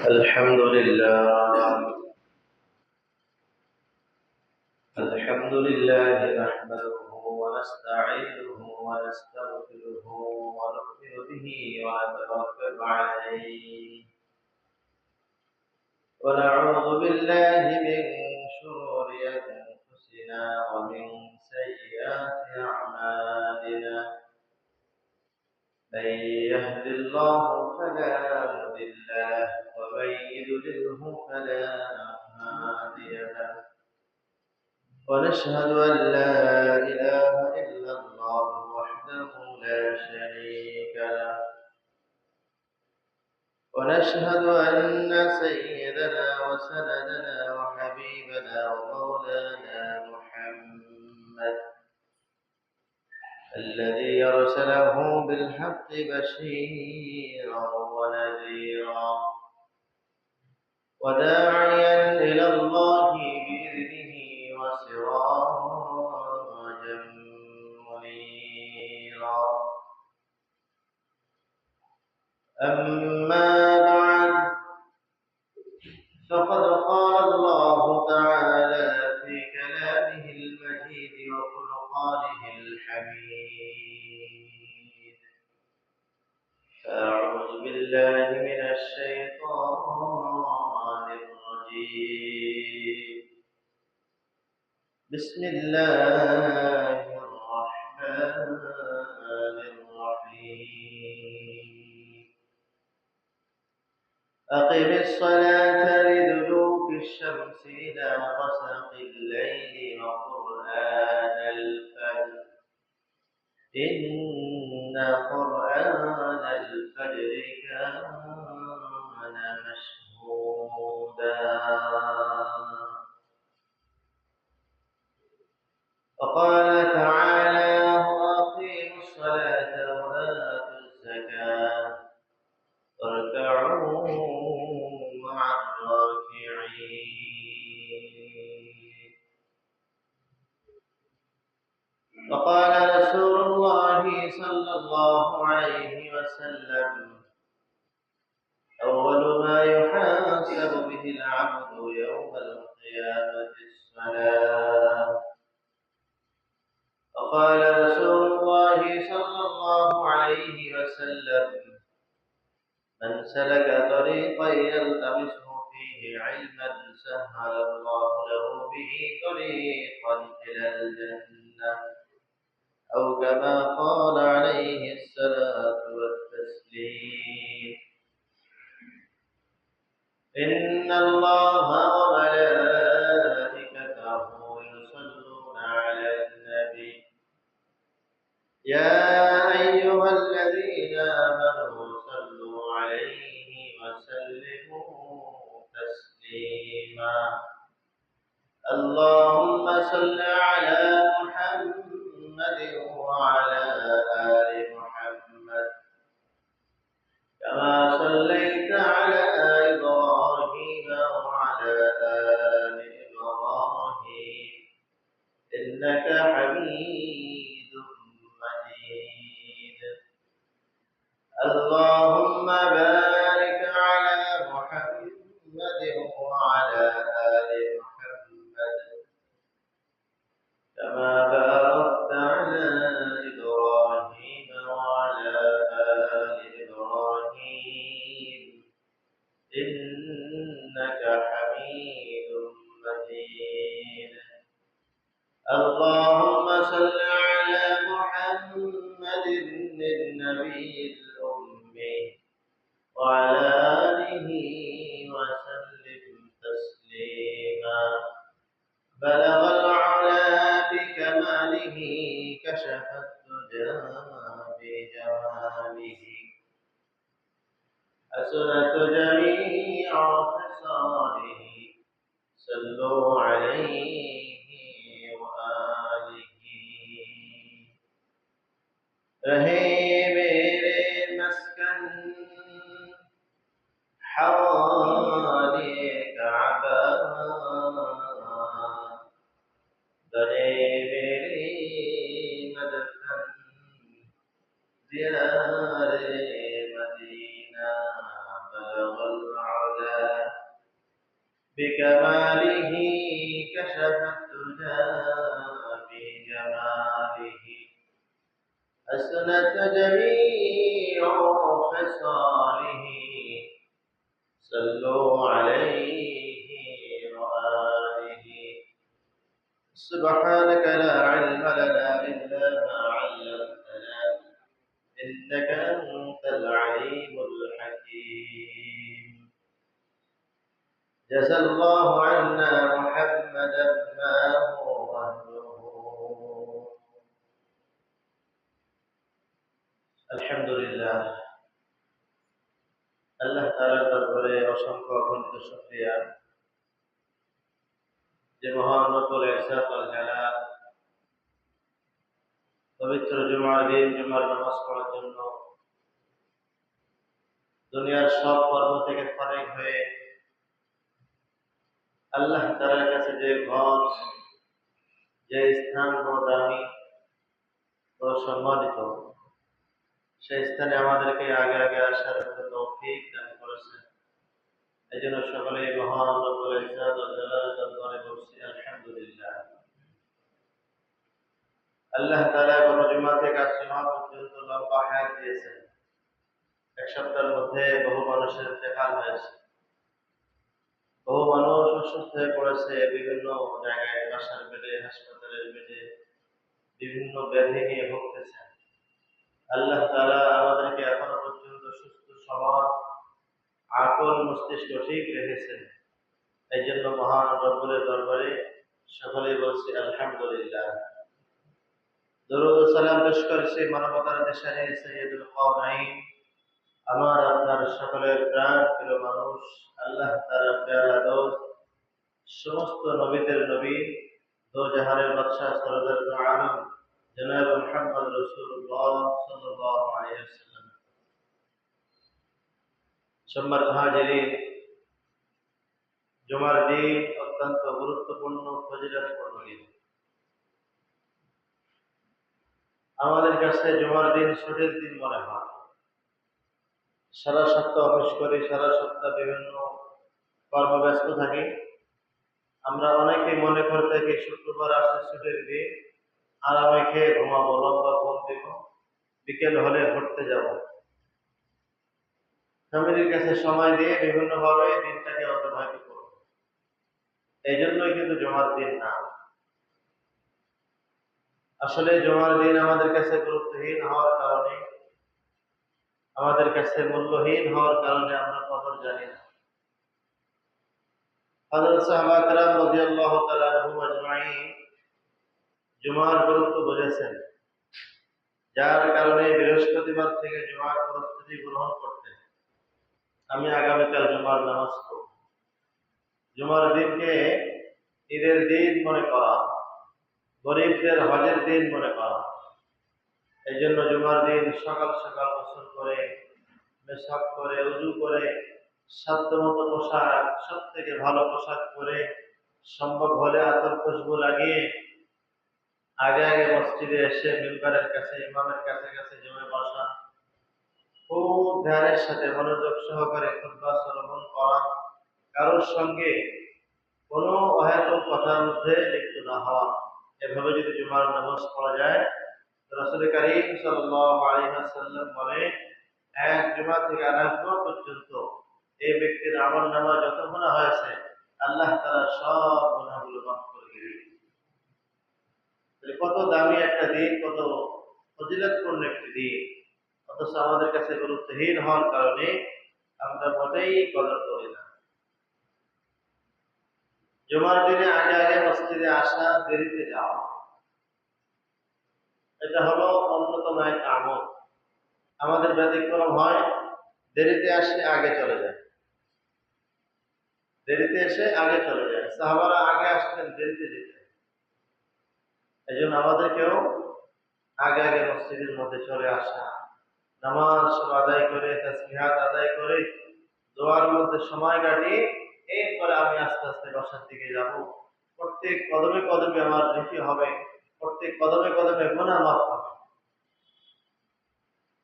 الحمد لله. الحمد لله نحمده ونستعينه ونستغفره ونؤمن به ونتوكل عليه ونعوذ بالله من شرور أنفسنا ومن سيئات أعمالنا. من يهد الله فلا مضل له ومن يضلله فلا هادي له. ونشهد أن لا إله إلا الله وحده لا شريك له. ونشهد أن سيدنا وسندنا وحبيبنا ومولانا محمد الذي أرسله بالحق بشيرا ونذيرا وداعيا إلى الله بإذنه وسراجا منيرا. أما بعد فقد قال الله تعالى في كلامه المجيد وفرقانه الحميد. أعوذ بالله من الشيطان الرجيم. بسم الله الرحمن الرحيم. أقم الصلاة لدلوك الشمس إلى غسق الليل وقرآن الفجر إن قرآن الفجر كان مشهودا. وقال تعالى وأقيموا الصلاة وآتوا الزكاة واركعوا مع الراكعين. وقال رسول الله صلى الله عليه وسلم أول ما يحاسب به العبد يوم القيامة الصلاة. وقال رسول الله صلى الله عليه وسلم من سلك طريقا يلتمسه فيه علما سهل الله له به طريقا إلى الجنة أو كما قال عليه الصلاة والتسليم. إن الله وملائكته يصلون على النبي يا أيها الذين آمنوا صلوا عليه وسلموا تسليما. اللهم صل على محمد وعلى آل محمد كما صليت على إبراهيم وعلى آل إبراهيم إنك حميد مجيد. اللهم بارك على محمد وعلى آل محمد كما باركت على إبراهيم وعلى آل إبراهيم إنك حميد مجيد. اللهم صل على محمد النبي الأمي وعلى آله وسلم تسليما. بلغ العلا بكماله كشف الدجى بجماله حسنت جميع خصاله صلوا عليه وآله. رہے میرے مسکن حوالی کعبہ درے میری مدفن دیار مدینہ بلغ العلا جميع خصاله صلوا عليه وآله. سبحانك لا علم لنا إلا ما علمتنا إنك أنت العليم الحكيم. جزى الله عنا محمدا ما هو أهله. الحمد لله. আল্লাহ তাআলার দরবারে অসংখ্য অগণিত শুকরিয়া যে মহান রব্বুল ইজ্জত ওয়াল জালাল পবিত্র জুমার দিন জুমার নামাজ পড়ার জন্য দুনিয়ার সব কর্ম থেকে ফারিগ হয়ে আল্লাহ তাআলার কাছে যে ঘর, যে স্থান বড় দামি, বড় সম্মানিত, সেই স্থানে আমাদেরকে আগে আগে আসার তৌফিক দান করেছেন। এই জন্য সকলে মহান রব্বুল ইজ্জত ওয়াল জালালের দরবারে বলছি আলহামদুলিল্লাহ। আল্লাহ তাআলা গত জুমা থেকে আজ জুমা পর্যন্ত লম্বা হায়াত দিয়েছেন। এক সপ্তাহের মধ্যে বহু মানুষের ইন্তেকাল হয়েছে, বহু মানুষ অসুস্থ হয়ে পড়েছে, বিভিন্ন জায়গায় বাসার বেডে, হাসপাতালের বেডে বিভিন্ন ব্যাধি নিয়ে ভুগতেছেন। আল্লাহ তাআলা আমাদেরকে এখনো পর্যন্ত সুস্থ সবল আকল মস্তিষ্ক ঠিক রেখেছেন। এই জন্য মহান রব্বুলের দরবারে সকলেই বলছি আলহামদুলিল্লাহ। দরুদ ও সালাম পেশ করছি মানবতার দেশানী সাইয়্যিদুল কাওনাইন, আমার আপনার সকলের প্রাণ প্রিয় মানুষ, আল্লাহ তাআলার প্যারা দোস্ত, সমস্ত নবীদের নবী, দো জাহানের বাদশাহ সরদার দু আলম জনাব মুহাম্মদ রাসূলুল্লাহ সাল্লাল্লাহু আলাইহি ওয়াসাল্লাম। সম্মানিত হাজিরিন, জুমার দিন অত্যন্ত গুরুত্বপূর্ণ ফজিলতপূর্ণ দিন। আমাদের কাছে জুমার দিন ছুটির দিন মনে হয়। সারা সপ্তাহ অফিস করি, সারা সপ্তাহ বিভিন্ন কর্মব্যস্ত থাকি। আমরা অনেকেই মনে করে থাকি শুক্রবার আসছে ছুটির দিন, আরামে খেয়ে ঘুমাবো, লম্বা ঘুম দিব, বিকেল হলে ঘুরতে যাব, ফ্যামিলির কাছে সময় দিয়ে বিভিন্নভাবে দিনটাকে অতিবাহিত করব। এই জন্যই কিন্তু জুমার দিন না। আসলে জুমার দিন আমাদের কাছে গুরুত্বহীন হওয়ার কারণে, আমাদের কাছে মূল্যহীন হওয়ার কারণে আমরা কদর জানি না। হযরত সাহাবা کرام রাদিয়াল্লাহু তাআলা আনহুম আজমাইন জুমার গুরুত্ব বুঝেছেন, যার কারণে বৃহস্পতিবার থেকে জুমার প্রস্তুতি গ্রহণ করতেন। আমি আগামীকাল জুমার নামাজ পড়ব। জুমার দিনকে ঈদের দিন মনে করা, গরিবদের হজের দিন মনে করা। এই জন্য জুমার দিন সকাল সকাল গোসল করে, মেশাক করে, উযু করে, সাধ্যমতো পোশাক, সব থেকে ভালো পোশাক পরে, সম্ভব হলে আতর খুশবু লাগিয়ে আগে আগে মসজিদে এসে মিম্বারের কাছে, ইমামের কাছে কাছে জমে বসা, খুব ধ্যানের সাথে মনোযোগ সহকারে খুতবা শ্রবণ করা, কারোর সঙ্গে কোনো অহেতুক কথার মধ্যে লিপ্ত না হওয়া। এভাবে যদি জুমার নামাজ পড়া যায়, রাসূল কারীম সাল্লাল্লাহু আলাইহি ওয়াসাল্লাম বলে, এক জুমা থেকে আরেক জুমা পর্যন্ত এই ব্যক্তির আমলনামা যত গুনাহ হয়েছে আল্লাহ তাআলা সব গুনাহগুলো মাফ করে দিবেন। কত দামি একটা দিন, কত ফজিলতপূর্ণ একটি দিন, অথচ আমাদের কাছে গুরুত্বহীন হওয়ার কারণে আমরা মোটেই কদর করি না। জুমার দিনে আগে আগে মসজিদে আসা, দেরিতে যাওয়া, এটা হলো অন্যতম এক আমল। আমাদের ব্যতিক্রম হয়, দেরিতে আসে আগে চলে যায়, দেরিতে এসে আগে চলে যায়। সাহাবারা আগে আসতেন, দেরিতে যেতেন। এই জন্য আমাদেরকেও আগে আগে মসজিদের মধ্যে চলে আসা, নামাজ আদায় করে, তাসবিহাত আদায় করে, দোয়ার মধ্যে সময় কাটিয়ে এরপরে আমি আস্তে আস্তে বাসার দিকে যাব। প্রত্যেক কদমে কদমে আমার নেকি হবে, প্রত্যেক কদমে কদমে গুনাহ মাফ হবে।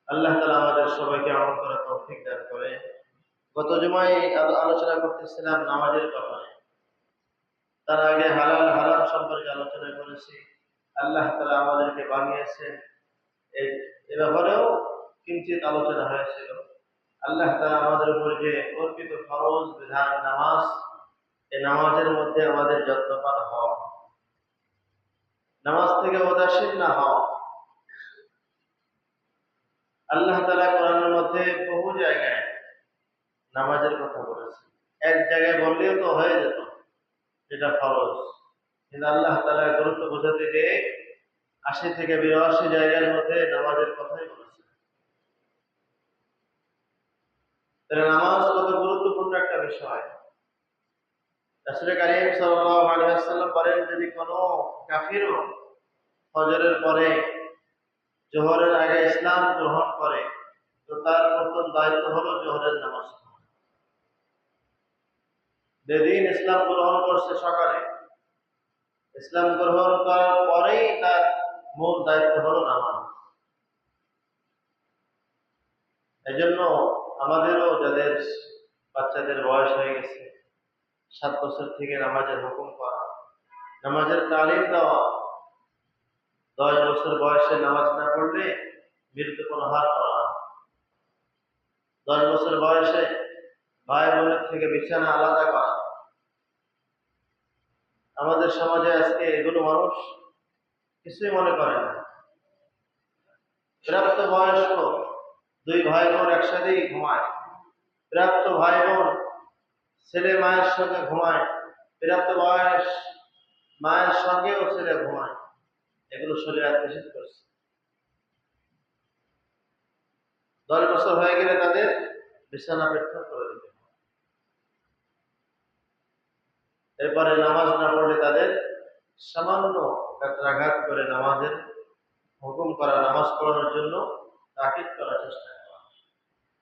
আল্লাহ তাআলা আমাদের সবাইকে আমল করার তৌফিক দান করে। গত জুমায় আলোচনা করতেছিলাম নামাজের ব্যাপারে। তার আগে হালাল হারাম সম্পর্কে আলোচনা করেছি। আল্লাহ তাআলা আমাদেরকে বানিয়েছেন, এ ব্যাপারেও কিঞ্চিত আলোচনা হয়েছিল। আল্লাহ তাআলা আমাদের উপর যে অর্পিত ফরজ বিধান নামাজ, এই নামাজের মধ্যে আমাদের যত্নবান হওয়া, নামাজ থেকে উদাসীন না হওয়া। আল্লাহ তাআলা কোরআনের মধ্যে বহু জায়গায় নামাজের কথা বলেছেন। এক জায়গায় বললেও তো হয়ে যেত এটা ফরজ, কিন্তু আল্লাহ তাআলা গুরুত্ব বোঝাতে গিয়ে ৮০ থেকে ৮২ জায়গার মধ্যে নামাজের কথাই বলেছেন। তাহলে নামাজ কত গুরুত্বপূর্ণ একটা বিষয়। রাসূল কারীম সাল্লাল্লাহু আলাইহি ওয়াসাল্লাম বলেন, যদি কোনো কাফিরও ফজরের পরে জোহরের আগে ইসলাম গ্রহণ করে তো তার প্রথম দায়িত্ব হলো জোহরের নামাজ পড়া। যেদিন ইসলাম গ্রহণ করছে সকালে, ইসলাম গ্রহণ করার পরেই তার মূল দায়িত্ব হলো নামাজ। এই জন্য আমাদেরও যাদের বাচ্চাদের বয়স হয়ে গেছে 7 বছর থেকে নামাজের হুকুম করা, নামাজের তালিম দেওয়া, 10 বছর বয়সে নামাজ না পড়লে মৃত্যুপণ হার করা, 10 বছর বয়সে ভাই বোনের থেকে বিছানা আলাদা করা। আমাদের সমাজে আজকে এগুলো মানুষ কিছুই মনে করে না। প্রাপ্ত বয়স্ক 2 ভাই বোন একসাথেই ঘুমায়, প্রাপ্ত ভাই বোন ছেলে মায়ের সঙ্গে ঘুমায়, প্রাপ্ত বয়স মায়ের সঙ্গেও ছেলে ঘুমায়। এগুলো শরীয়ত নিষেধ করছে। 10 বছর হয়ে গেলে তাদের বিছানা পৃথক করে দিতে হবে। এরপরে নামাজ না পড়লে তাদের সামান্য ব্যত্রাঘাত করে নামাজের হুকুম করা, নামাজ পড়ানোর জন্য তাকিদ করার চেষ্টা করা।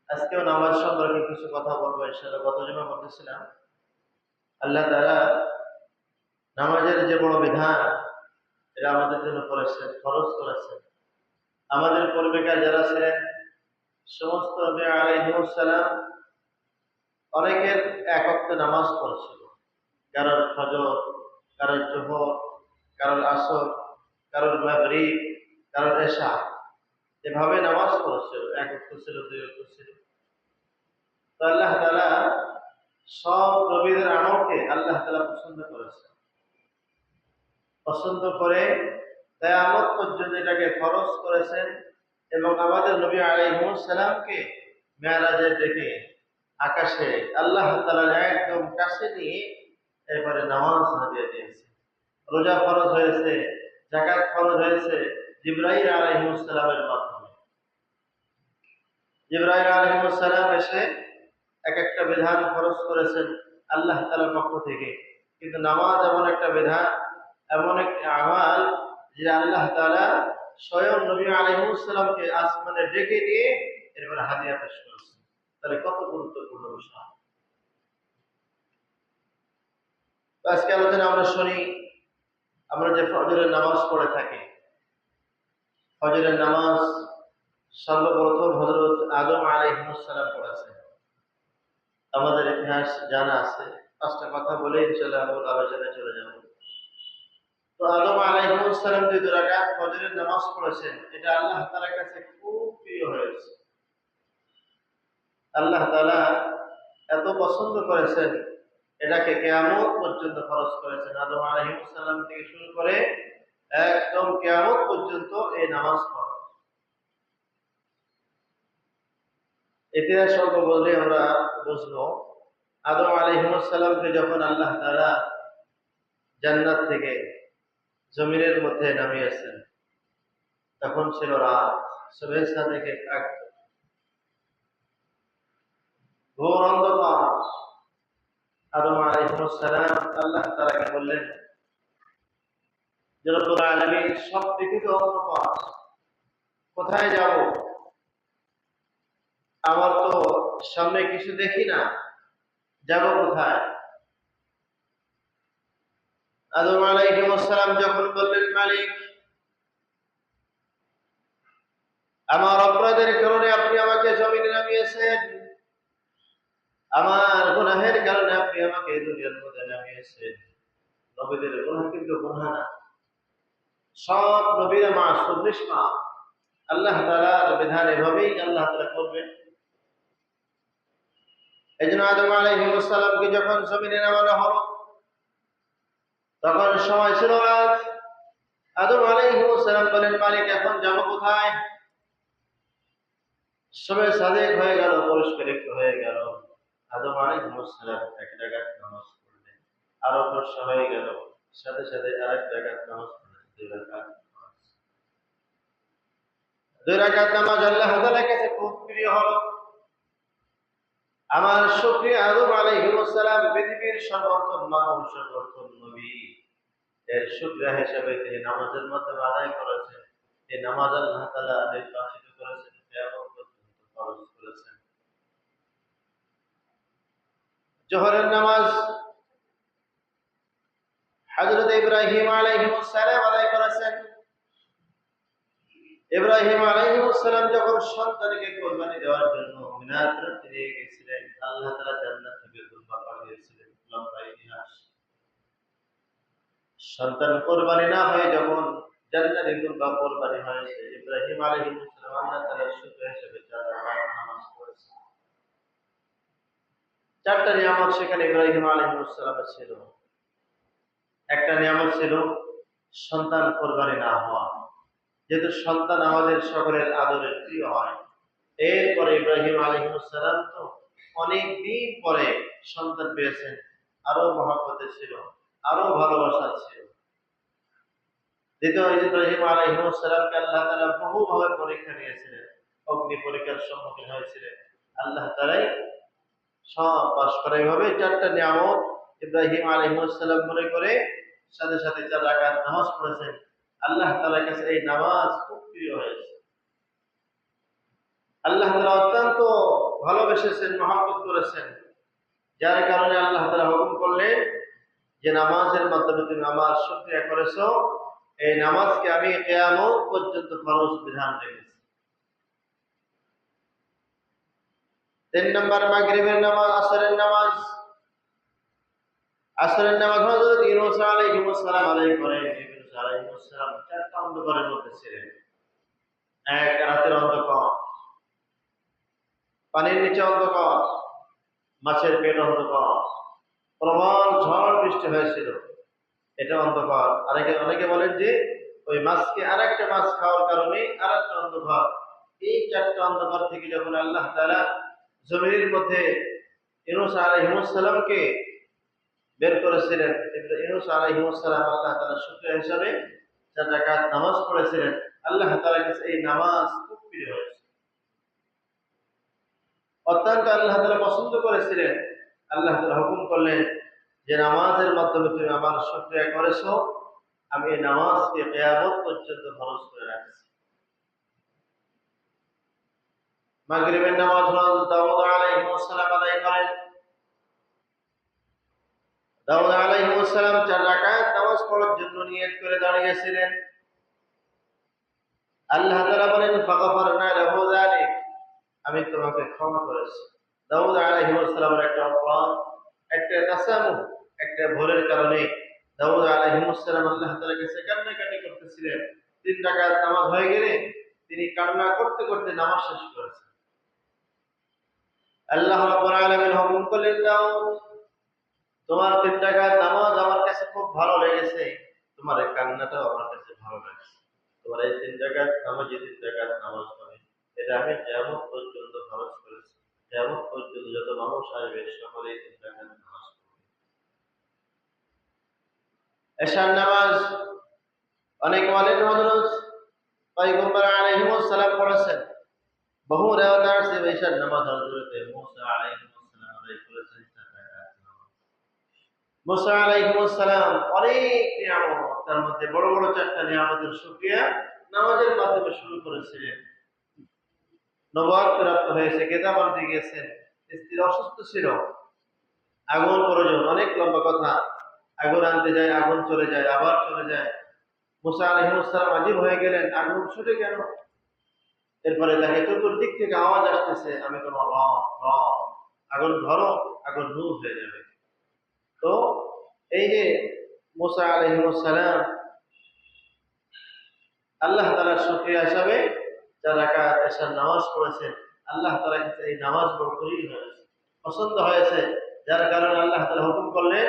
আজকেও নামাজ সম্পর্কে কিছু কথা বলবো ইনশাআল্লাহ। গত জুমা বলতেছিলাম আল্লাহ তাআলা নামাজের যে বড় বিধান এটা আমাদের জন্য করেছেন, ফরজ করেছেন। আমাদের পূর্বেকার যারা ছিলেন সমস্ত নবী আলাইহিস সালাম অনেকের এক ওয়াক্ত নামাজ পড়ছিল। কারোর ফজর, কারোর জোহর, কারোর আসর, কারোর মাগরিব, কারোর এশা, এভাবে নামাজ পড়ছিল। এক ওয়াক্ত ছিল, 2 ওয়াক্ত ছিল। তো আল্লাহ তাআলা সব নবীদের আমলকে আল্লাহ তাআলা পছন্দ করেছেন। পছন্দ করে কিয়ামত পর্যন্ত এটাকে ফরজ করেছেন এবং আমাদের নবী আলাইহিস সালামকে মেরাজে ডেকে আকাশে আল্লাহ তাআলার একদম কাছে নিয়ে এরপরে নামাজ হাদিয়া দিয়েছে। রোজা ফরজ হয়েছে, যাকাত ফরজ হয়েছে জিবরাইল আলাইহিস সালামের মাধ্যমে। জিবরাইল আলাইহিস সালাম এসে এক একটা বিধান ফরজ করেছেন আল্লাহ তাআলার পক্ষ থেকে। কিন্তু নামাজ এমন একটা বিধান, এমন একটি আমাল যে আল্লাহ তাআলা স্বয়ং নবী আলাইহিস সালামকে আসমানে ডেকে নিয়ে এরপরে হাদিয়া পেশ করেছেন। তাহলে কত গুরুত্বপূর্ণ বিষয়। আজকে আলোচনা আমরা শুনি, আমরা যে ফজরের নামাজ পড়ে থাকি, ফজরের নামাজ সর্বপ্রথম হযরত আদম আলাইহিস সালাম পড়েছেন। আমাদের ইতিহাস জানা আছে। 5টা কথা বলে ইনশাআল্লাহ আমরা আলোচনায় চলে যাব। তো আদম আলাইহিস সালাম যে 2 রাকাত ফজরের নামাজ পড়েছেন, এটা আল্লাহ তাআলার কাছে খুব প্রিয় হয়েছে। আল্লাহ তাআলা এত পছন্দ করেছেন, এটাকে কিয়ামত পর্যন্ত ফরজ করেছেন। আদম আলাইহিস সালাম থেকে শুরু করে একদম কিয়ামত পর্যন্ত এই নামাজ ফরজ। ইতিহাস অল্প বললে আমরা বুঝবো। আদম আলাইহিস সালামকে যখন আল্লাহ তাআলা জান্নাত থেকে জমিনের মধ্যে নামিয়েছেন, তখন ছিল রাত, শুভেচ্ছা থেকে ঘোর অন্ধকার। আদম আলাইহিস সালাম আল্লাহ তাআলাকে বললেন, যে রব্বুল আলামিন, সব দিকে তো অন্ধকার, কোথায় যাব? আমার তো সামনে কিছু দেখি না, যাব কোথায়? আদম আলাইহিস সালাম যখন বললেন, মালিক, আমার অপরাধের কারণে আপনি আমাকে জমিনে নামিয়েছেন, আমার গুনাহের কারণে আপনি আমাকে এই দুনিয়ার মধ্যে নামিয়েছেন। নবীদের গুনাহ কিন্তু গুনাহ না, সব নবীরা মাসুম নিষ্পাপ। আল্লাহ তাআলার বিধান এভাবেই আল্লাহ তাআলা করবেন। এই জন্য আদম আলাইহিস সালামকে যখন জমিনে নামানো হলো তখন সময় ছিল রাত। আদম আলাইহিস সালাম বলেন, মালিক এখন যাবো কোথায়? সবে সাদেক হয়ে গেল, পরিষ্কার একটু হয়ে গেল। আদম আলাইহিস সালাম এক জায়গায় নামাজ পড়লেন, আরো বর্ষা হয়ে গেল, সাথে সাথে আরেক জায়গায় নামাজ পড়লেন, 2 রাকাত নামাজ। 2 রাকাত নামাজ আল্লাহ তাআলার কাছে খুব প্রিয় হলো। আমার শুকরিয়া, আদম আলাইহিস সালাম পৃথিবীর সর্বোত্তম মানব, সর্বোত্তম নবী, এর শুকরিয়া হিসেবে তিনি নামাজের মাধ্যমে আদায় করেছেন। এই নামাজ আল্লাহ তাআলা নির্বাচিত করেছেন, কিয়ামত পর্যন্ত ফরজ করেছেন। জোহরের নামাজ হযরত ইব্রাহিম আলাইহিস সালাম আদায় করেছেন। ইব্রাহিম আলাইহিস সালাম যখন সন্তানকে কুরবানি দেওয়ার জন্য মিনার প্রান্তে নিয়ে গেছিলেন, আল্লাহ তাআলা জান্নাত থেকে দুম্বা পাঠিয়েছিলেন। লম্বা ইতিহাস। সন্তান কুরবানি না হয়ে যখন জান্নাতে দুম্বা কুরবানি হয়েছে, ইব্রাহিম আলাইহিস সালাম আল্লাহ তাআলার শুকরিয়া হিসেবে 4 রাকাত নামাজ পড়েছেন। 4টা নিয়ামত সেখানে ইব্রাহিম আলাইহিস সালামের ছিল। একটা নিয়ামত ছিল সন্তান কুরবানি না হওয়া, যেহেতু সন্তান আমাদের সকলের আদরের প্রিয় হয়। এরপরে ইব্রাহিম আলাইহিস সালাম তো অনেক দিন পরে সন্তান পেয়েছেন, আরো মহব্বতের ছিল, আরো ভালোবাসার ছিল। দ্বিতীয়, ইব্রাহিম আলাইহিস সালামকে আল্লাহ তাআলা বহুভাবে পরীক্ষা নিয়েছিলেন, অগ্নি পরীক্ষার সম্মুখীন হয়েছিলেন। আল্লাহ তাআলাই সব পাশ করে। এইভাবে 4টা নিয়ামত ইব্রাহিম আলাইহিস সালাম মনে করে সাথে সাথে 4 রাকাত নামাজ পড়েছেন। আল্লাহ তাআলার কাছে এই নামাজ খুব প্রিয় হয়েছে। আল্লাহ তাআলা অত্যন্ত ভালোবেসেছেন, মহব্বত করেছেন, যার কারণে আল্লাহ তাআলা হুকুম করলেন যে নামাজের মাধ্যমে তুমি আমার শুকরিয়া করেছো, এই নামাজকে আমি কিয়ামত পর্যন্ত ফরজ বিধান রেখেছি। 3 নম্বর মাগরিবের নামাজ, আসরের নামাজ। আসরের নামাজ হযরত ইউনূস আলাইহিস সালাম আদায় করেন। ইউনূস আলাইহিস সালাম 4টা অন্ধকারের মধ্যে ছিলেন। এক, রাতের অন্ধকার, পানির নিচে অন্ধকার, মাছের পেট অন্ধকার, প্রবল ঝড় বৃষ্টি হয়েছিল, এটা অন্ধকার। অনেকে বলেন যে ওই মাছকে আরেকটা মাছ খাওয়ার কারণে আরেকটা অন্ধকার। এই 4টা অন্ধকার থেকে যখন আল্লাহ তাআলা জমিনের মধ্যে ইউনূস আলাইহিস সালামকে বের করেছিলেন, ইউনূস আলাইহিস সালাম আল্লাহ তাআলার শুকরিয়া হিসাবে 4 রাকাত নামাজ পড়েছিলেন। আল্লাহ তাআলার কাছে এই নামাজ খুব প্রিয় হয়েছে, অত্যন্ত আল্লাহ তাআলা পছন্দ করেছিলেন। আল্লাহ তাআলা হুকুম করলেন যে নামাজের মাধ্যমে তুমি আমার শুকরিয়া করেছো, আমি এই নামাজকে কিয়ামত পর্যন্ত ফরজ করে রাখছি। মাগরিবের নামাজ হযরত দাউদ আলাইহিস সালাম আদায় করেন। দাউদ আলাইহিস সালাম 4 রাকাত নামাজ পড়ার জন্য নিয়ত করে দাঁড়িয়েছিলেন। আল্লাহ তাআলা বলেন, ফাগফারনা লাহু যালিক, আমি তোমাকে ক্ষমা করেছি। দাউদ আলাইহিস সালামের একটা অপরাধ, একটা তাসামুহ, একটা ভুলের কারণে দাউদ আলাইহিস সালাম আল্লাহ তাআলার কাছে কান্নাকাটি করতেছিলেন। 3 রাকাত নামাজ হয়ে গেলে তিনি কান্না করতে করতে নামাজ শেষ করেছেন। আল্লাহ রাব্বুল আলামিন হুকুম করলেন, দাউদ, তোমার 3 রাকাত নামাজ আমার কাছে খুব ভালো লেগেছে, তোমার এই কান্নাটাও আমার কাছে ভালো লাগছে। তোমার এই 3 রাকাত নামাজ, 3 রাকাত নামাজ পড়ে এটা আমি কিয়ামত পর্যন্ত ফরজ করেছি। কিয়ামত পর্যন্ত যত মানুষ আসবে সকলেই 3 রাকাত নামাজ পড়বে। এশার নামাজ অনেক বলেন হযরত পয়গম্বর আলাইহিস সালাম পড়েছেন। বহু রিওয়ায়াত আছে এশার নামাজ হযরত মুসা আলাইহিস সালাম আদায় করেছেন 4 রাকাত নামাজ। মুসা আলাইহিস সালাম অনেক নিয়ামত, তার মধ্যে বড় বড় 4টা নিয়ামতের শুকরিয়া নামাজের মাধ্যমে শুরু করেছিলেন। নবুয়ত প্রাপ্ত হয়েছে, কিতাব আনতে গিয়েছেন, স্ত্রী অসুস্থ ছিল, আগুন প্রয়োজন, অনেক লম্বা কথা। আগুন আনতে যায়, আগুন চলে যায়, আবার চলে যায়। মুসা আলাইহিস সালাম আজীব হয়ে গেলেন, আগুন ছুটে গেল। এরপরে তাকে চতুর্দিক থেকে আওয়াজ আসতেছে, আমি তোমার রব, রব, আগুন ধরো, আগুন নূর হয়ে যাবে। তো এই যে মুসা আলাইহিস সালাম আল্লাহ তাআলার শুকরিয়া হিসাবে 4 রাকাত এশার নামাজ পড়েছেন, আল্লাহ তাআলা কাছে এই নামাজ বড়ই হয়েছে, পছন্দ হয়েছে, যার কারণে আল্লাহ তাআলা হুকুম করলেন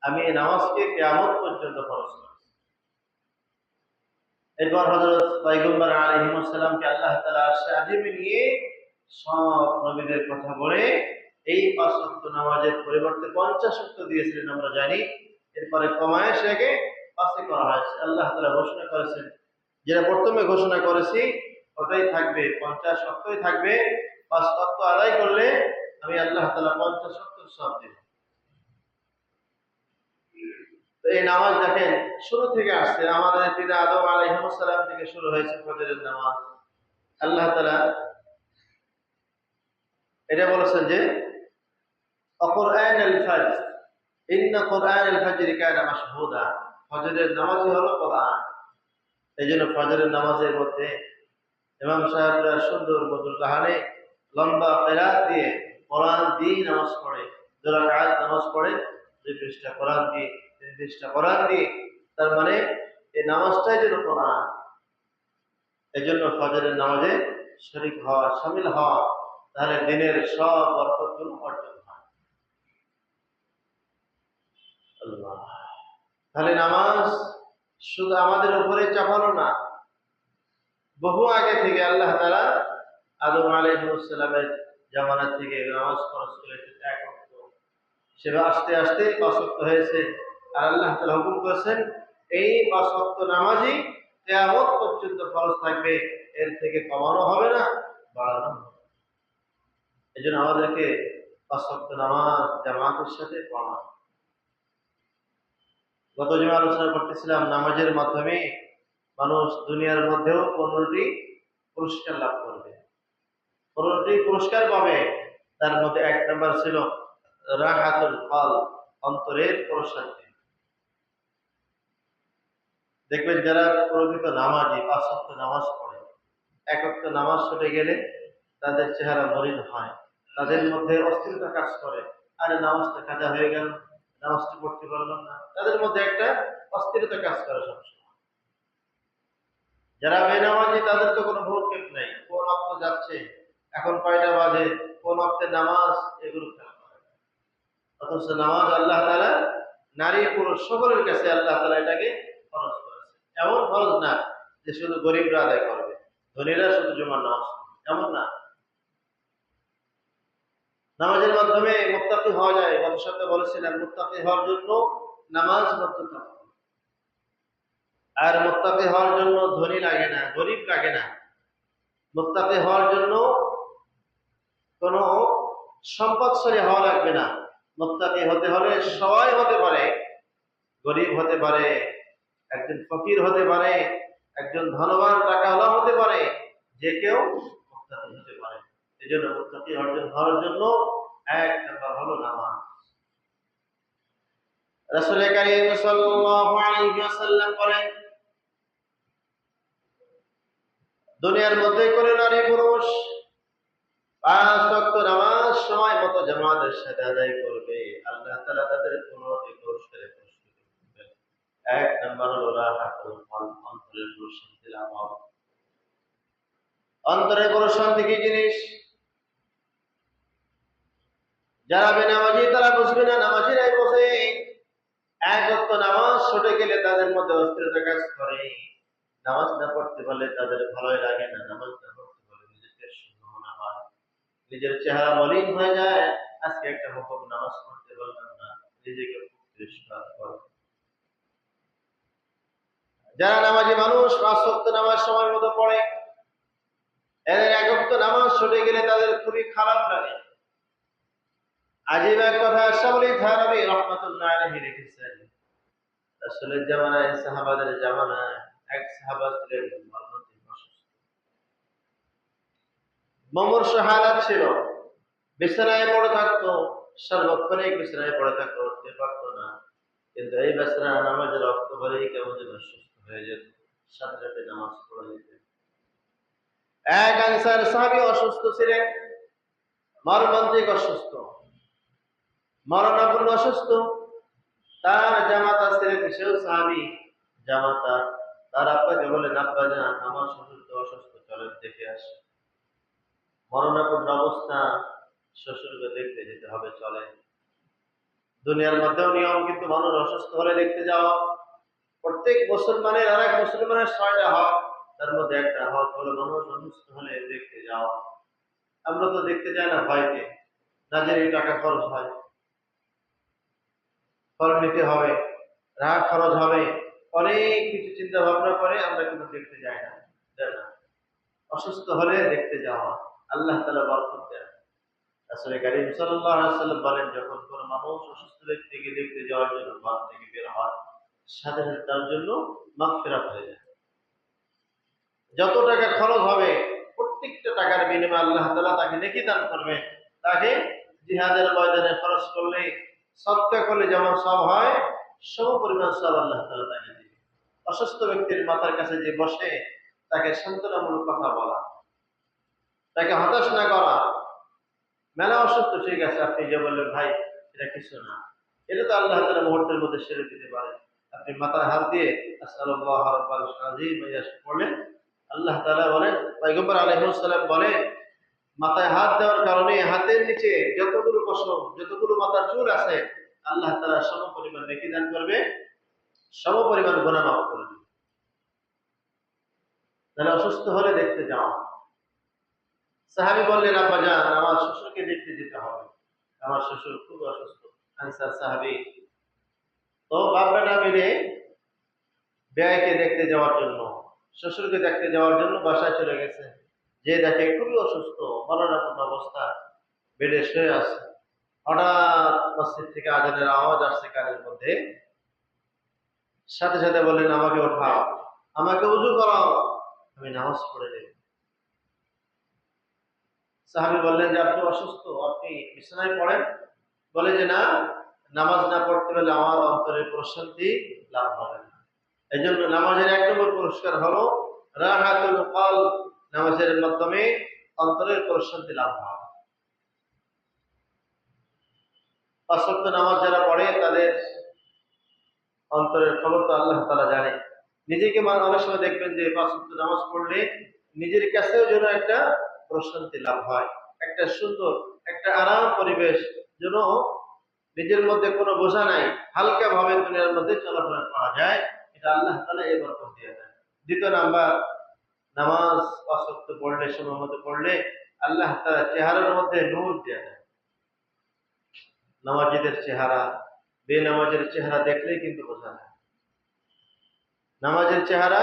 আমি এই নামাজকে কিয়ামত পর্যন্ত ফরজ করেছি। এরপর হযরত পয়গম্বর আলাইহিস সালামকে আল্লাহ তাআলা আরশে আজিমে নিয়ে সব নবীদের কথা বলে এই 5 ওয়াক্ত নামাজের পরিবর্তে 50 ওয়াক্ত দিয়েছিলেন আমরা জানি। এরপরে কমায় সেটাকে 5 এ করা হয়েছে। আল্লাহ তাআলা ঘোষণা করেছেন, যেটা প্রথমে ঘোষণা করেছি ওটাই থাকবে, 50 ওয়াক্তই থাকবে। 5 ওয়াক্ত আদায় করলে আমি আল্লাহ তাআলা 50 ওয়াক্তের সওয়াব দেব। তো এই নামাজ দেখেন শুরু থেকে আসছে, আমাদের পিতা আদম আলাইহিস সালাম থেকে শুরু হয়েছে ফজরের নামাজ। আল্লাহ তাআলা এটা বলেছেন যে কুরআনুল ফাজর, ইন্না কুরআনুল ফাজরি কানা মাশহুদা, ফজরের নামাজই হলো কোরআন। এইজন্য ফজরের নামাজের মধ্যে ইমাম সাহেবরা সুন্দর মধুর গানে লম্বা কিরাত দিয়ে কোরআন দিয়ে নামাজ পড়ে, 2 রাকাত নামাজ পড়ে, 2 পৃষ্ঠা কোরআন দিয়ে, 3 পৃষ্ঠা কোরআন দিয়ে, তার মানে এই নামাজটাই যেন কোরআন। এজন্য ফজরের নামাজে শরীক হওয়া, শামিল হওয়া, তাহলে দিনের সব বরকতগুলো অর্জন হয়। আল্লাহ, তাহলে নামাজ শুধু আমাদের উপরে চাপানো না, বহু আগে থেকে আল্লাহ তাআলা আদম আলাইহিস সালামের জামানা থেকে নামাজ ফরজ করেছেন 1 ওয়াক্ত, সেটা আস্তে আস্তে 5 ওয়াক্ত হয়েছে। আর আল্লাহ তাআলা হুকুম করেছেন এই 5 ওয়াক্ত নামাজই কিয়ামত পর্যন্ত ফরজ থাকবে, এর থেকে কমানো হবে না, বাড়ানো হবে। এজন্য আমাদেরকে 5 ওয়াক্ত নামাজ জামাতের সাথে পড়া। গত জুমা আলোচনা করতেছিলাম নামাজের মাধ্যমে মানুষ দুনিয়ার মধ্যেও 15টি পুরস্কার লাভ করবে, 15টি পুরস্কার পাবে। তার মধ্যে 1 নাম্বার ছিল রাহাতুল কলব, অন্তরের প্রশান্তি। দেখবেন যারা প্রকৃত নামাজি, 5 ওয়াক্ত নামাজ পড়ে, 1 ওয়াক্ত নামাজ ছুটে গেলে তাদের চেহারা মলিন হয়, তাদের মধ্যে অস্থিরতা কাজ করে, আরে নামাজটা কাজা হয়ে গেল, নামাজটা পড়তে পারলাম না, তাদের মধ্যে একটা অস্থিরতা কাজ করে সবসময়। যারা বেনামাজি তাদের তো কোনো ভ্রুক্ষেপ নেই, কোন ওয়াক্ত যাচ্ছে, এখন কয়টা বাজে, কোন ওয়াক্তে নামাজ, এগুলো খেয়াল করে। অথচ নামাজ আল্লাহ তাআলা নারী পুরুষ সকলের কাছে আল্লাহ তাআলা এটাকে ফরজ করেছে। এমন ফরজ না যে শুধু গরিবরা আদায় করবে, ধনীরা শুধু জুমার নামাজ পড়বে, এমন না। নামাজের মাধ্যমে মুত্তাকি হওয়া যায়। গত সপ্তাহে বলেছিলাম মুত্তাকি হওয়ার জন্য নামাজ পড়তে হবে। আর মুত্তাকি হওয়ার জন্য ধনী লাগে না, গরিব লাগে না। মুত্তাকি হওয়ার জন্য কোনো সম্পদশালী হওয়া লাগবে না। মুত্তাকি হতে হলে সবাই হতে পারে, গরিব হতে পারে, একজন ফকির হতে পারে, একজন ধনবান টাকাওয়ালা হতে পারে, যে কেউ মুত্তাকি হতে পারে। এজন্য মুত্তাকি অর্জন হওয়ার জন্য 1 নাম্বার হলো নামাজ। রাসূল কারীম সাল্লাল্লাহু আলাইহি ওয়াসাল্লাম বলেন, দুনিয়ার মধ্যে কোনো নারী পুরুষ 5 ওয়াক্ত নামাজ সময় মতো জামাতের সাথে আদায় করবে, আল্লাহ তাআলা তাদের 15টি পুরস্কারে পুরস্কৃত করবেন। 1 নাম্বার হলো রাহাতুল কলব, অন্তরের প্রশান্তি লাভ হবে। অন্তরের প্রশান্তি কি জিনিস? যারা বেনামাজি তারা বুঝবে না, নামাজিরাই বোঝে। 1 ওয়াক্ত নামাজ ছুটে গেলে তাদের মধ্যে অস্থিরতা কাজ করে, নামাজ না পড়তে পারলে তাদের ভালোই লাগে না, নামাজ না পড়তে পারলে নিজেকে শূন্য মনে হয়, নিজের চেহারা মলিন হয়ে যায়। আজকে একটা হুকুম নামাজ পড়তে পারলাম না, নিজেকে তিরস্কার করে। যারা নামাজি মানুষ 5 ওয়াক্ত নামাজ সময় মতো পড়ে, এদের 1 ওয়াক্ত নামাজ ছুটে গেলে তাদের খুবই খারাপ লাগে। আজীব এক কথা শামলি থানবী রাহমাতুল্লাহ আলাইহি লিখেছেন, রাসূলের জামানায়, সাহাবাদের জামানায় এক সাহাবা ছিলেন মরণান্তিক অসুস্থ, মুমূর্ষু হালাত ছিল, বিছানায় পড়ে থাকতো, সর্বক্ষণিক বিছানায় পড়ে থাকতো, উঠতে পারতো না। কিন্তু এই বেচারা নামাজের রক্ত ভরেই কেমন যেন সুস্থ হয়ে যেত, সাথে সাথে নামাজ পড়ে যেতেন। এক আনসার সাহাবী অসুস্থ ছিলেন, মর্মান্তিক অসুস্থ, মরণাপন্ন অসুস্থ। তার জামাতা ছিলেন, সেও সাহাবী, জামাতা তার আব্বাকে বলেন, আব্বা যান, আমার শ্বশুর তো অসুস্থ, চলেন দেখে আসি। মরণাপন্ন অবস্থা, শ্বশুরকে দেখতে যেতে হবে, চলে। দুনিয়ার মধ্যেও নিয়ম, কিন্তু মানুষ অসুস্থ হলে দেখতে যাওয়া। প্রত্যেক মুসলমানের আর এক মুসলমানের 6টা হক, তার মধ্যে একটা হক হলো মানুষ অসুস্থ হলে দেখতে যাওয়া। আমরা তো দেখতে যাই না ভয়কে, না জানি টাকা খরচ হয়, ফল নিতে হবে, রাগ খরচ হবে, অনেক কিছু চিন্তা ভাবনা করে আমরা কিন্তু দেখতে যাই না, তাই না? অসুস্থ হলে দেখতে যাওয়া আল্লাহ তাআলা বরকত দেন। রাসূল কারীম সাল্লাল্লাহু আলাইহি ওয়াসাল্লাম বলেন, যখন কোন মানুষ অসুস্থ ব্যক্তিকে দেখতে যাওয়ার জন্য ঘর থেকে বের হয়, সাথে সাথে তার জন্য মাগফিরাত হয়ে যায়। যত টাকা খরচ হবে, প্রত্যেকটা টাকার বিনিময়ে আল্লাহ তাআলা তাকে নেকি দান করবে। তাকে জিহাদের ময়দানে খরচ করলে, সদকা করলে যেমন সব হয়, সম পরিমাণ সব আল্লাহ তাআলা তাকে দিবে। অসুস্থ ব্যক্তির মাথার কাছে যে বসে, তাকে সান্ত্বনামূলক কথা বলা, তাকে হতাশ না করা। মেলা অসুস্থ, ঠিক আছে, আপনি যে বললেন ভাই এটা কিছু না, এটা তো আল্লাহ তাআলা মুহূর্তের মধ্যে সেরে দিতে পারে। আপনি মাথায় হাত দিয়ে আসসালাল্লাহু রাব্বাল আযীম পড়লেন, আল্লাহ তাআলা বলেন, পয়গম্বর আলাইহিস সালাম বলেন, মাথায় হাত দেওয়ার কারণে হাতের নিচে যতগুলো পশম, যতগুলো মাথার চুল আছে, আল্লাহ তাআলা সম পরিমাণ নেকি দান করবে, সম পরিমাণ গুনাহ মাফ করে দিবে। তাহলে অসুস্থ হলে দেখতে যাও। সাহাবী বললেন, আব্বা জান, আমার শ্বশুরকে দেখতে যেতে হবে, আমার শ্বশুর খুব অসুস্থ। আনসার সাহাবী তো বাপ বেটা মিলে ব্যয়কে দেখতে যাওয়ার জন্য, শ্বশুরকে দেখতে যাওয়ার জন্য বাসায় চলে গেছে। যে দেখে খুবই অসুস্থ, মরণাপন্ন অবস্থা, বেডে শুয়ে আছে। হঠাৎ মসজিদ থেকে আজানের আওয়াজ আসছে কানের মধ্যে। সাথে সাথে বললেন, আমাকে ওঠাও, আমাকে উযু করাও, আমি নামাজ পড়ে নেব। সাহাবী বললেন যে, আপনি অসুস্থ, আপনি বিছানায় পড়েন। বলে যে, না, নামাজ না পড়তে পারলে আমার অন্তরের প্রশান্তি লাভ হবে না। এই জন্য নামাজের 1 নম্বর পুরস্কার হলো রাহাতুল কলব, নামাজের মাধ্যমে অন্তরের প্রশান্তি লাভ হয়। 5 ওয়াক্ত নামাজ যারা পড়ে, তাদের অন্তরের খবর তো আল্লাহ তাআলা জানে। নিজেকে অনেক সময় দেখবেন যে 5 ওয়াক্ত নামাজ পড়লে নিজের কাছেও যেন একটা প্রশান্তি লাভ হয়, একটা সুন্দর, একটা আরাম পরিবেশ, যেন নিজের মধ্যে কোনো বোঝা নাই, হালকা ভাবে দুনিয়ার মধ্যে চলাফেরা করা যায়। এটা আল্লাহ তাআলা এই বরকত দিয়ে দেন। দ্বিতীয় নাম্বার, নামাজ 5 ওয়াক্ত পড়লে, সময় মতো পড়লে, আল্লাহ তাআলা চেহারার মধ্যে নূর দিয়ে দেন। নামাজীদের চেহারা বেনামাজের চেহারা দেখলেই কিন্তু বোঝা যায়। নামাজের চেহারা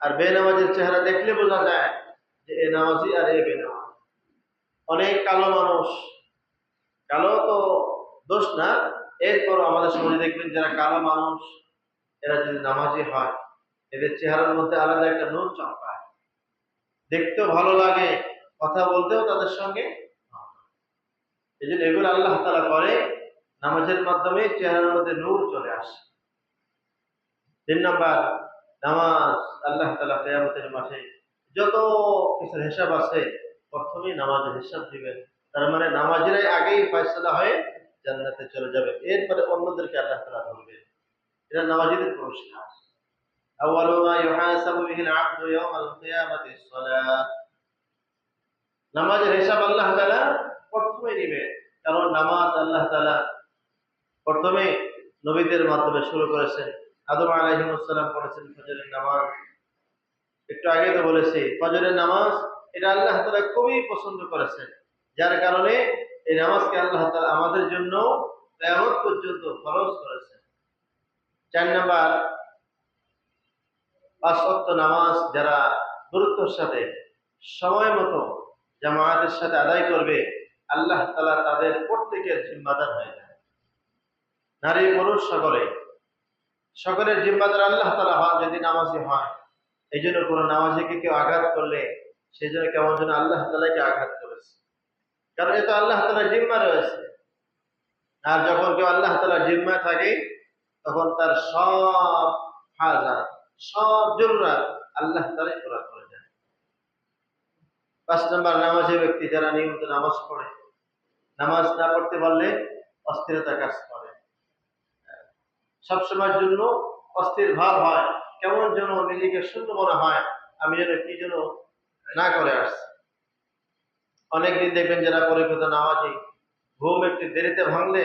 আর বেনামাজের চেহারা দেখলে বোঝা যায় যে এ নামাজি আর এ বেনামাজি। অনেক কালো মানুষ, কালো তো দোষ না, এরপর আমাদের সমাজে দেখবেন যারা কালো মানুষ, এরা যদি নামাজি হয়, এদের চেহারার মধ্যে আলাদা একটা নূর চমকায়, দেখতেও ভালো লাগে, কথা বলতেও তাদের সঙ্গে। এই জন্য এগুলো আল্লাহ তাআলা করে, নামাজের মাধ্যমে চেহারার মধ্যে নূর চলে আসে। 3 নাম্বার, নামাজ আল্লাহ তাআলা কিয়ামতের মাঠে যত কিছুর হিসাব আছে, প্রথমেই নামাজের হিসাব দিবেন। তার মানে নামাজীরাই আগেই ফয়সালা হয়ে জান্নাতে চলে যাবে, এরপরে অন্যদেরকে আল্লাহ তাআলা ধরবে। এটা নামাজীদের পুরস্কার। আউয়ালু মা ইউহাসাবু বিহিল আবদু ইয়াওমাল কিয়ামাতি সালাত। নামাজের হিসাব আল্লাহ তাআলা প্রথমেই নেবেন, কারণ নামাজ আল্লাহ তাআলা প্রথমে নবীদের মাধ্যমে শুরু করেছেন। আদম আলাইহিস সালাম পড়েছেন ফজরের নামাজ। একটু আগে তো বলেছি, ফজরের নামাজ এটা আল্লাহ তাআলা খুবই পছন্দ করেছেন, যার কারণে এই নামাজকে আল্লাহ তাআলা আমাদের জন্য কিয়ামত পর্যন্ত ফরজ করেছেন। 4 নাম্বার, 5 ওয়াক্ত নামাজ যারা গুরুত্বের সাথে, সময় মতো জামায়াতের সাথে আদায় করবে, আল্লাহ তাআলা তাদের প্রত্যেকের জিম্মাদার হয়ে যায়। নারী পুরুষ সকলের জিম্মাদার আল্লাহ তাআলা হন যদি নামাজি হয়। এই জন্য কোনো নামাজিকে কেউ আঘাত করলে, সেই জন্য কেমন যেন আল্লাহ তাআলাকে আঘাত করেছে, কারণ এটা আল্লাহ তাআলার জিম্মা রয়েছে। আর যখন কেউ আল্লাহ তাআলার জিম্মায় থাকে, তখন তার সব হাজাত, সব জরুরত আল্লাহ তাআলাই পুরা করে দেন। 5 নাম্বার, নামাজি ব্যক্তি যারা নিয়মিত নামাজ পড়ে, নামাজ না পড়তে পারলে অস্থিরতা কাজ করে, সবসময়ের জন্য অস্থির ভাব হয়, কেমন যেন নিজেকে শূন্য মনে হয়, আমি যেন কি যেন না করে আসছি। অনেকদিন দেখবেন যারা পরিচিত নামাজি, ঘুম একটু দেরিতে ভাঙলে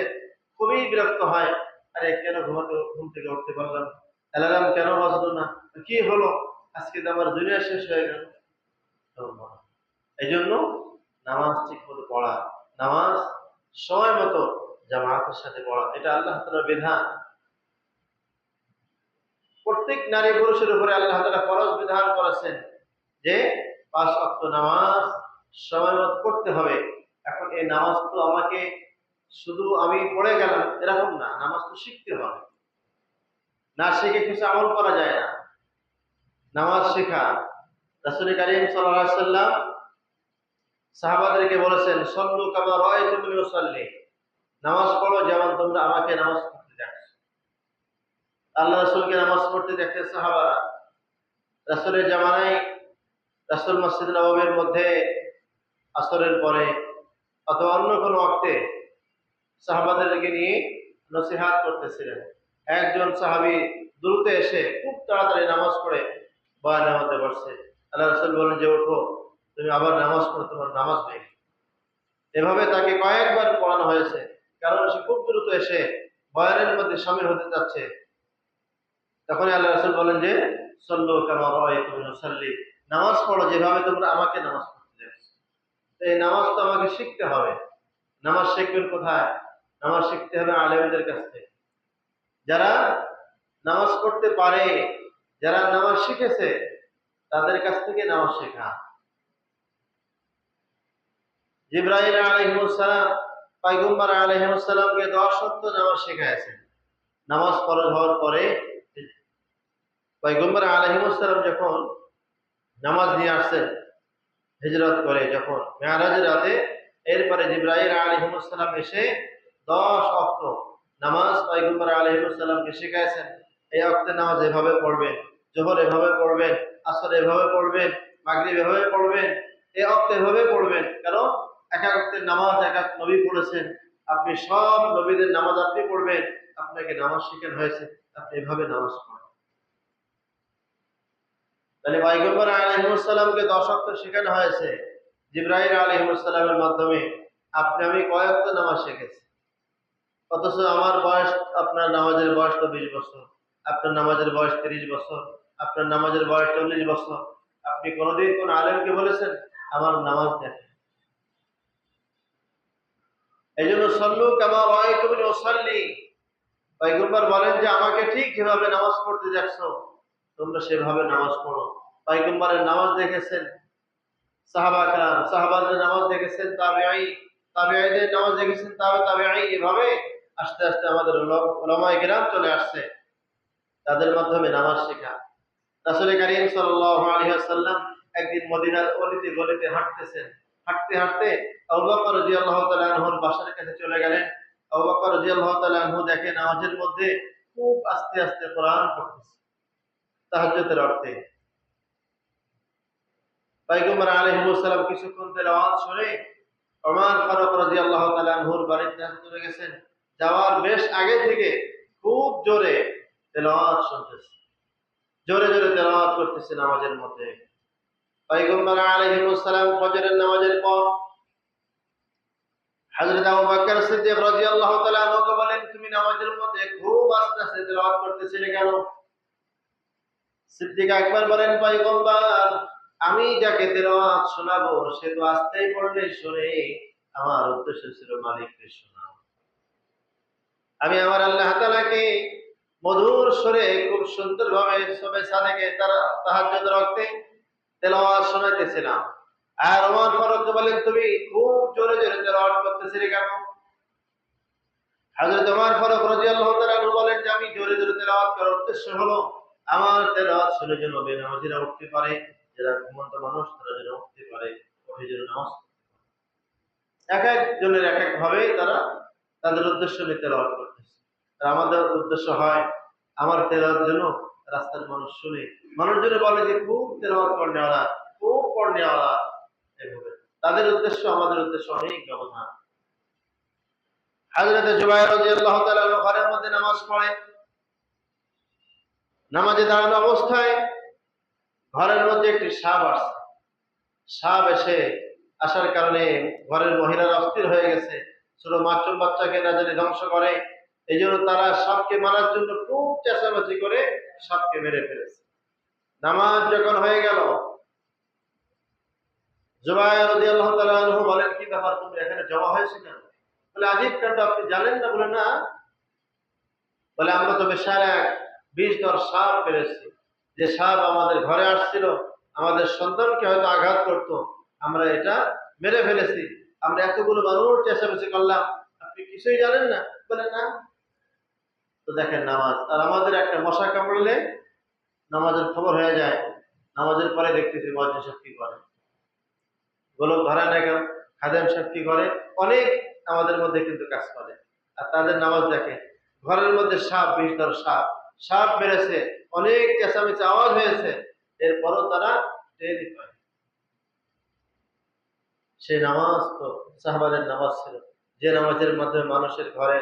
খুবই বিরক্ত হয়। আরে কেন ঘুম থেকে উঠতে পারলাম, অ্যালার্ম কেন বাজলো না, কি হলো, আজকে তো আমার দুনিয়া শেষ হয়ে গেল। এই জন্য নামাজ ঠিক মতো পড়া, নামাজ সময় মতো জামাতের সাথে পড়া, এটা আল্লাহ তাআলার বিধান। প্রত্যেক নারী পুরুষের উপরে আল্লাহ তাআলা ফরজ বিধান করেছেন যে 5 ওয়াক্ত নামাজ সময় মতো পড়তে হবে। এখন এই নামাজ তো আমাকে শুধু আমি পড়ে গেলাম এরকম না, নামাজ তো শিখতে হবে। না শিখে কিছু আমল করা যায় না। নামাজ শেখা, রাসূল কারীম সাল্লাল্লাহু আলাইহি সাল্লাম সাহাবাদেরকে বলেছেন, সল্লু কামা রাআইতুমুনি উসাল্লি, নামাজ পড়ো যেমন তোমরা আমাকে নামাজ পড়তে দেখছো। আল্লাহ রাসূলকে নামাজ পড়তে দেখতে সাহাবারা। রাসূলের জামানায় রাসূল মসজিদ নববীর মধ্যে আসরের পরে অথবা অন্য কোনো ওয়াক্তে সাহাবাদেরকে নিয়ে নসিহত করতেছিলেন। একজন সাহাবী দ্রুত এসে খুব তাড়াতাড়ি নামাজ পড়ে বয়ানের মধ্যে বসছে। আল্লাহ রাসূল বলেন যে ওঠো, তুমি আবার নামাজ পড়ো, তোমার নামাজ নেই। এভাবে তাকে কয়েকবার পড়ানো হয়েছে, কারণ সে খুব দ্রুত এসে বয়ানের মধ্যে শামিল হতে যাচ্ছে। তখন আল্লাহ রাসূল বলেন যে সল্লু কামা রাআইতুমুনি উসাল্লি, নামাজ পড়ো যেভাবে তোমরা আমাকে নামাজ পড়তে দেখছো। এই নামাজ তো আমাকে শিখতে হবে। নামাজ শিখবেন কোথায়? নামাজ শিখতে হবে আলেমদের কাছ থেকে, যারা নামাজ পড়তে পারে, যারা নামাজ শিখেছে, তাদের কাছ থেকে নামাজ শেখা। জিবরাইল আলাইহিস সালাম পয়গম্বর আলাইহিস সালামকে 10 ওয়াক্ত নামাজ শেখায়ছেন। নামাজ ফরজ হওয়ার পরে পয়গম্বর আলাইহিস সালাম যখন নামাজ নিয়ে আসছেন হিজরত করে, যখন মেরাজের রাতে, এরপরে জিবরাইল আলাইহিস সালাম এসে 10 ওয়াক্ত নামাজ পয়গম্বর আলাইহিস সালামকে শেখায়ছেন। এই ওয়াক্তে নামাজ এভাবে পড়বেন, যোহর এভাবে পড়বেন, আসর এভাবে পড়বেন, মাগরিব এভাবে পড়বেন, এই ওয়াক্তে এভাবে পড়বেন। কারণ এক এক ওয়াক্তের নামাজ এক এক নবী পড়েছেন, আপনি সব নবীদের নামাজ আপনি পড়বেন, আপনাকে নামাজ শেখানো হয়েছে, আপনি এভাবে নামাজ পড়েন। তাহলে পয়গম্বর আলাইহিস সালামকে 10 ওয়াক্ত শেখানো হয়েছে জিবরাইল আলাইহিস সালামের মাধ্যমে। আপনি আমি কয় ওয়াক্ত নামাজ শিখেছি, অথচ আমার বয়স, আপনার নামাজের বয়স তো 20 বছর, আপনার নামাজের বয়স 30 বছর, আপনার নামাজের বয়স 40 বছর। আপনি কোনদিন কোন আলেমকে বলেছেন আমার নামাজ দেখেন? এই জন্য সল্লু কামা রাআইতুমুনি উসাল্লি, পয়গম্বর বলেন যে আমাকে ঠিক যেভাবে নামাজ পড়তে দেখছো তোমরা সেভাবে নামাজ পড়ো। পয়গম্বরের নামাজ দেখেছেন সাহাবা کرام, সাহাবাদের নামাজ দেখেছেন তাবেঈ, তাবেঈদের নামাজ দেখেছেন তাবেঈ। এভাবে আস্তে আস্তে আমাদের উলামায়ে কেরাম চলে আসছে, তাদের মাধ্যমে নামাজ শেখা। রাসূল কারীম সাল্লাল্লাহু আলাইহি ওয়াসাল্লাম একদিন মদিনার অলিতে গলিতে হাঁটতেছেন। হাঁটতে হাঁটতে আবু বকর রাদিয়াল্লাহু তাআলা আনহুর বাসার কাছে চলে গেলেন। আবু বকর রাদিয়াল্লাহু তাআলা আনহু দেখে নামাজের মধ্যে খুব আস্তে আস্তে কোরআন পড়তেছে তাহাজ্জুদের অর্থে। পয়গম্বর আলাইহিস সালাম কিছুক্ষণ তেলাওয়াত শুনে ওমর ফারুক রাদিয়াল্লাহু তাআলা আনহুর বাড়িতে চলে গেছেন। যাওয়ার বেশ আগে থেকে খুব জোরে তেলাওয়াত শুনতেছে, জোরে জোরে তেলাওয়াত করতেছে নামাজের মধ্যে। পয়গম্বর আলাইহিস সালাম ফজরের নামাজের পর হযরত আবু বকর সিদ্দিক রাদিয়াল্লাহু তাআলা আনহুকে বলেন, তুমি নামাজের মধ্যে খুব আস্তে আস্তে তেলাওয়াত করতেছিলে কেন? সিদ্দিক আকবর বলেন, পয়গম্বর আমি যাকে তেলাওয়াত শোনাবো সে তো আস্তেই পড়লে শুনে, আমার উদ্দেশ্য ছিল মালিককে শোনানো। আমি আমার আল্লাহ তাআলাকে মধুর সুরে খুব সুন্দরভাবে সবে সাদেকে তারা তাহাজ্জুদের ওয়াক্তে তেলাওয়াত শোনাইতেছিলাম। আর ওমর ফারুক বলেন, তুমি খুব জোরে জোরে তেলাওয়াত করতেছিলে কেন? হযরত ওমর ফারুক রাদিয়াল্লাহু তাআলা আনহু বলেন যে আমি জোরে জোরে তেলাওয়াত করার উদ্দেশ্য হলো আমার তেলাওয়াত শুনে যেন বেনামাজিরা উঠতে পারে, যারা ঘুমন্ত মানুষ তারা যেন উঠতে পারে, ওই জন্য নামাজ। এক একজনের এক এক ভাবে তারা তাদের উদ্দেশ্য নিয়ে তেলাওয়াত করতেছে। আর আমাদের উদ্দেশ্য হয় আমার তেলাওয়াত যেন রাস্তার মানুষ শুনে, মানুষ যেন বলে যে খুব তেলাওয়াত পড়নেওয়ালা, খুব পড়নেওয়ালা। এভাবে তাদের উদ্দেশ্য আমাদের উদ্দেশ্য অনেক ব্যবধান। হযরত জুবাইর রাদিয়াল্লাহু তাআলা ঘরের মধ্যে নামাজ পড়ে, নামাজে দাঁড়ানো অবস্থায় ঘরের মধ্যে একটি সাপ আসছে। সাপ এসে আসার কারণে ঘরের মহিলারা অস্থির হয়ে গেছে, ছোট মাসুম বাচ্চাকে না জানি ধ্বংস করে। এই জন্য তারা সাপকে মারার জন্য খুব চেঁচামেচি করে সাপকে মেরে ফেলেছে। নামাজ যখন হয়ে গেল, জুবায়ের রাদিয়াল্লাহু তাআলা আনহু বলেন, কি ব্যাপার, তুমি এখানে জমা হয়েছে কেন? বলে, আজীব কাণ্ড, আপনি জানেন না? বলে, না। বলে, আমরা তো বিশাল এক বিষধর সাপ পেরেছি, যে সাপ আমাদের ঘরে আসছিল, আমাদের সন্তানকে হয়তো আঘাত করত, আমরা এটা মেরে ফেলেছি। আমরা এতগুলো মানুষ চেঁচামেচি করলাম, আপনি কিছুই জানেন না? বলে, না। তো দেখেন, নামাজ আর আমাদের একটা মশা কামড়লে নামাজের খবর হয়ে যায়। নামাজের পরে দেখতেছি মুয়াজ্জিন সাহেব কি করে, গোলক ধরে না কেন, খাদেম সাহেব কি করে, অনেক আমাদের মধ্যে কিন্তু কাজ করে। আর তাদের নামাজ দেখে, ঘরের মধ্যে সাপ, বিষধর সাপ, সাপ মেরেছে, অনেক চেঁচামেচি আওয়াজ হয়েছে, এরপরও তারা টেরই পায়। সেই নামাজ তো সাহাবাদের নামাজ ছিল, যে নামাজের মাধ্যমে মানুষের ঘরে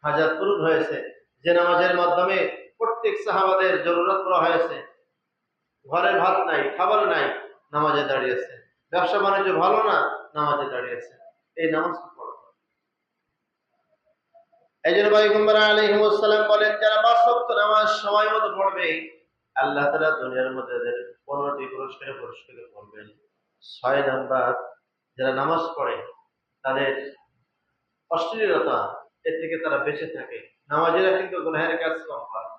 হাজাত পূরণ হয়েছে, যে নামাজের মাধ্যমে প্রত্যেক সাহাবাদের জরুরত পুরা হয়েছে। ঘরে ভাত নাই, খাবার নাই, নামাজে দাঁড়িয়েছে। ব্যবসা বাণিজ্য ভালো না, নামাজে দাঁড়িয়েছে। এই নামাজ পড়ো। এই জন্য পয়গম্বর আলাইহিস সালাম বলেন, যারা ৫ ওয়াক্ত নামাজ সময় মতো পড়বে, আল্লাহ তাআলা দুনিয়ার মধ্যে এদের ১৫টি পুরস্কারে পুরস্কৃত করবেন। ৬ নাম্বার, যারা নামাজ পড়ে তাদের অশ্লীলতা, এর থেকে তারা বেঁচে থাকে। নামাজীরা কিন্তু গুনাহের কাজ কম করে।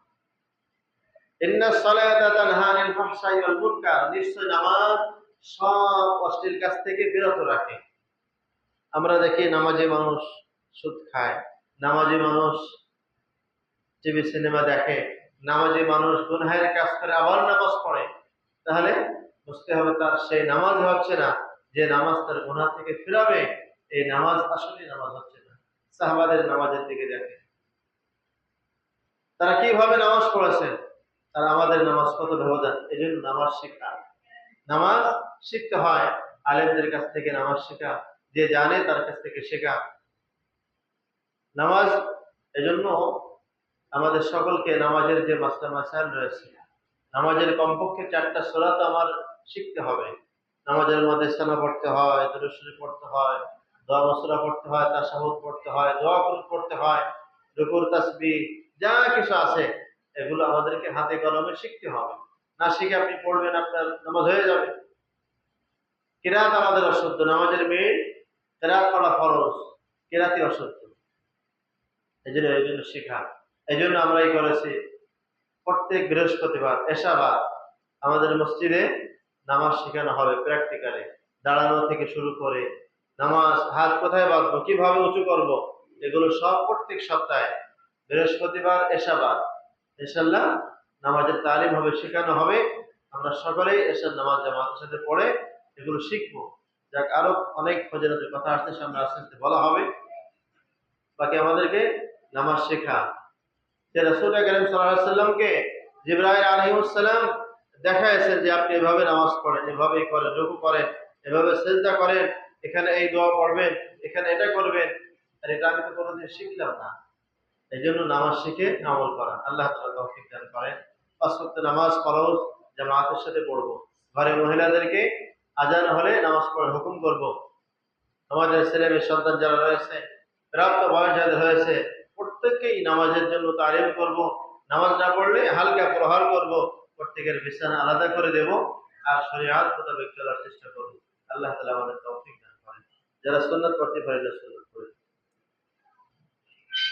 ইন্নাস সালাতা তানহা আনিল ফাহশাই ওয়াল মুনকার, নিশ্চয় নামাজ সব অশ্লীল কাজ থেকে বিরত রাখে। আমরা দেখি নামাজি মানুষ সুদ খায়, নামাজি মানুষ টিভি সিনেমা দেখে, নামাজি মানুষ গুনাহের কাজ করে আবার নামাজ পড়ে। তাহলে বুঝতে হবে তার সেই নামাজ হচ্ছে না, যে নামাজ তার গুনাহ থেকে ফিরাবে, এই নামাজ আসলে নামাজ হচ্ছে না। সাহাবাদের নামাজের দিকে দেখে, তারা কিভাবে নামাজ পড়েছেন, তারা আমাদের নামাজ কত ব্যবধান। এই জন্য নামাজ শেখা, নামাজ শিখতে হয়, আলেমদের কাছ থেকে নামাজ শেখা, যে জানে তার কাছ থেকে শেখা নামাজ। এজন্য আমাদের সকলকে নামাজের যে মাসলা মাসাইল রয়েছে, নামাজের কমপক্ষে 4টা সূরা তো আমার শিখতে হবে। নামাজের মধ্যে সানা পড়তে হয়, দুরূদ শরীফ পড়তে হয়, দোয়া মাসুরা পড়তে হয়, তাশাহুদ পড়তে হয়, দোয়া কুনুত পড়তে হয়, রুকুর তাসবিহ যা কিছু আছে, এগুলো আমাদেরকে হাতে কলমে শিখতে হবে। না শিখে আপনি পড়বেন, আপনার নামাজ হয়ে যাবে। কিরাত আমাদের অশুদ্ধ, নামাজের মেইন কিরাত পড়া ফরজ, কিরাতি অশুদ্ধ। এই জন্য শেখা। এই জন্য আমরা এই করেছি, প্রত্যেক বৃহস্পতিবার এশাবার আমাদের মসজিদে নামাজ শেখানো হবে প্র্যাকটিক্যালে, দাঁড়ানো থেকে শুরু করে নামাজ, হাত কোথায় বাঁধবো, কিভাবে উঁচু করব, এগুলো সব প্রত্যেক সপ্তাহে বৃহস্পতিবার এশাবার ইনশাআল্লাহ নামাজের তালিম হবে, শেখানো হবে। আমরা সকলেই এশার নামাজ জামাতের সাথে পড়ে এগুলো শিখবো। যাক, আরো অনেক ফজিলতের কথা আসছে, সামনে আস্তে আস্তে বলা হবে। বাকি আমাদেরকে নামাজ শেখা, যে রাসূল কারীম সাল্লাল্লাহু আলাইহি ওয়াসাল্লামকে জিবরাইল আলাইহিস সালাম দেখাইছেন যে আপনি এভাবে নামাজ পড়েন, এভাবেই করেন, রুকু করেন, এভাবে সিজদা করেন, এখানে এই দোয়া পড়বেন, এখানে এটা করবেন। আর এটা আমি তো কোনোদিন শিখলাম না। এই জন্য নামাজ শিখে আমল করা। আল্লাহ তাআলা তৌফিক দান করেন। ৫ ওয়াক্ত নামাজ ফরজ, জামাতের সাথে পড়বো। ঘরে মহিলাদেরকে আজান হলে নামাজ পড়ার হুকুম করব। আমাদের ছেলে মেয়ে সন্তান যারা রয়েছে, প্রাপ্ত বয়স যাদের হয়েছে, প্রত্যেককেই নামাজের জন্য তালিম করব। নামাজ না পড়লে হালকা প্রহার করব, প্রত্যেকের বিছানা আলাদা করে দেব, আর শরীয়ত মোতাবেক চলার চেষ্টা করব। আল্লাহ তাআলা আমাদের তৌফিক দান করেন। যারা সুন্নাত পড়তে পারে না